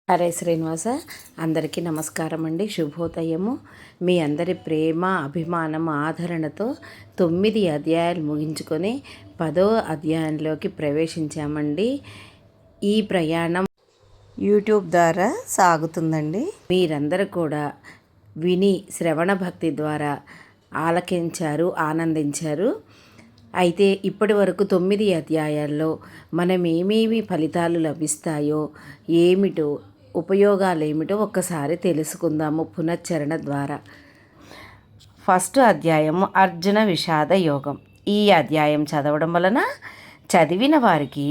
హరే శ్రీనివాస, అందరికీ నమస్కారం అండి. శుభోదయము. మీ అందరి ప్రేమ, అభిమానం, ఆదరణతో 9 అధ్యాయాలు ముగించుకొని 10వ అధ్యాయంలోకి ప్రవేశించామండి. ఈ ప్రయాణం యూట్యూబ్ ద్వారా సాగుతుందండి. మీరందరూ కూడా విని శ్రవణ భక్తి ద్వారా ఆలకించారు, ఆనందించారు. అయితే ఇప్పటి వరకు 9 అధ్యాయాల్లో మనం ఏమేమి ఫలితాలు లభిస్తాయో, ఏమిటో ఉపయోగాలు ఏమిటో ఒక్కసారి తెలుసుకుందాము పునశ్చరణ ద్వారా. ఫస్ట్ అధ్యాయము అర్జున విషాద యోగం. ఈ అధ్యాయం చదవడం వలన చదివిన వారికి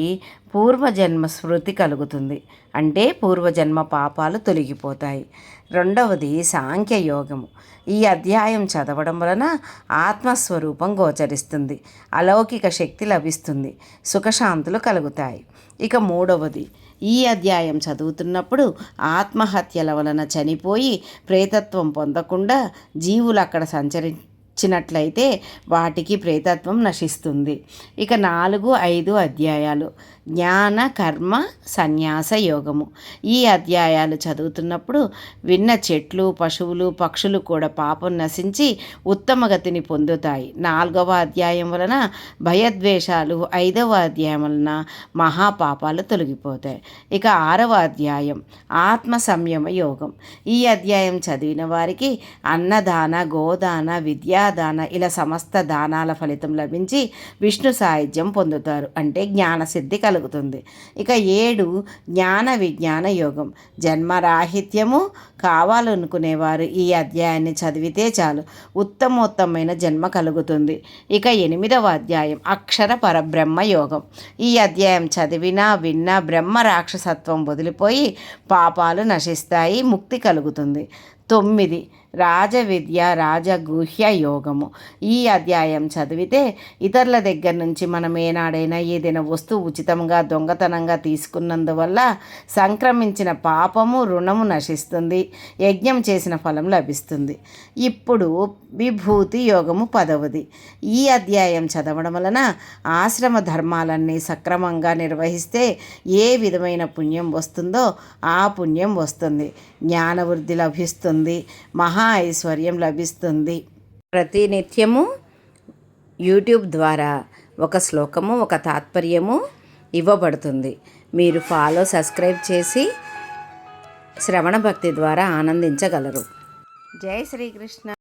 పూర్వజన్మ స్మృతి కలుగుతుంది, అంటే పూర్వజన్మ పాపాలు తొలగిపోతాయి. రెండవది సాంఖ్యయోగము. ఈ అధ్యాయం చదవడం వలన ఆత్మస్వరూపం గోచరిస్తుంది, అలౌకిక శక్తి లభిస్తుంది, సుఖశాంతులు కలుగుతాయి. ఇక మూడవది, ఈ అధ్యాయం చదువుతున్నప్పుడు ఆత్మహత్యల వలన చనిపోయి ప్రేతత్వం పొందకుండా జీవులు అక్కడ సంచరించినట్లయితే వాటికి ప్రేతత్వం నశిస్తుంది. ఇక 4, 5 అధ్యాయాలు జ్ఞాన కర్మ సన్యాస యోగము. ఈ అధ్యాయాలు చదువుతున్నప్పుడు విన్న చెట్లు, పశువులు, పక్షులు కూడా పాపం నశించి ఉత్తమ గతిని పొందుతాయి. 4వ అధ్యాయం వలన భయద్వేషాలు, 5వ అధ్యాయం వలన మహాపాపాలు తొలగిపోతాయి. ఇక 6వ అధ్యాయం ఆత్మ సంయమ యోగం. ఈ అధ్యాయం చదివిన వారికి అన్నదాన, గోదాన, విద్యాదాన ఇలా సమస్త దానాల ఫలితం లభించి విష్ణు సాయుధ్యం పొందుతారు, అంటే జ్ఞానసిద్ధి కలుగుతుంది. ఇక 7 జ్ఞాన విజ్ఞాన యోగం. జన్మరాహిత్యము కావాలనుకునేవారు ఈ అధ్యాయాన్ని చదివితే చాలు, ఉత్తమోత్తమైన జన్మ కలుగుతుంది. ఇక 8వ అధ్యాయం అక్షర పరబ్రహ్మ యోగం. ఈ అధ్యాయం చదివినా విన్నా బ్రహ్మ రాక్షసత్వం వదిలిపోయి పాపాలు నశిస్తాయి, ముక్తి కలుగుతుంది. 9 రాజవిద్య రాజగుహ్య యోగము. ఈ అధ్యాయం చదివితే ఇతరుల దగ్గర నుంచి మనం ఏనాడైనా ఏదైనా వస్తువు ఉచితంగా దొంగతనంగా తీసుకున్నందువల్ల సంక్రమించిన పాపము, రుణము నశిస్తుంది, యజ్ఞం చేసిన ఫలం లభిస్తుంది. ఇప్పుడు విభూతి యోగము 10వది. ఈ అధ్యాయం చదవడం వలన ఆశ్రమ ధర్మాలన్నీ సక్రమంగా నిర్వహిస్తే ఏ విధమైన పుణ్యం వస్తుందో ఆ పుణ్యం వస్తుంది, జ్ఞానవృద్ధి లభిస్తుంది, మహా ఐశ్వర్యం లభిస్తుంది. ప్రతినిత్యము యూట్యూబ్ ద్వారా ఒక శ్లోకము, ఒక తాత్పర్యము ఇవ్వబడుతుంది. మీరు సబ్స్క్రైబ్ చేసి శ్రవణ భక్తి ద్వారా ఆనందించగలరు. జై శ్రీకృష్ణ.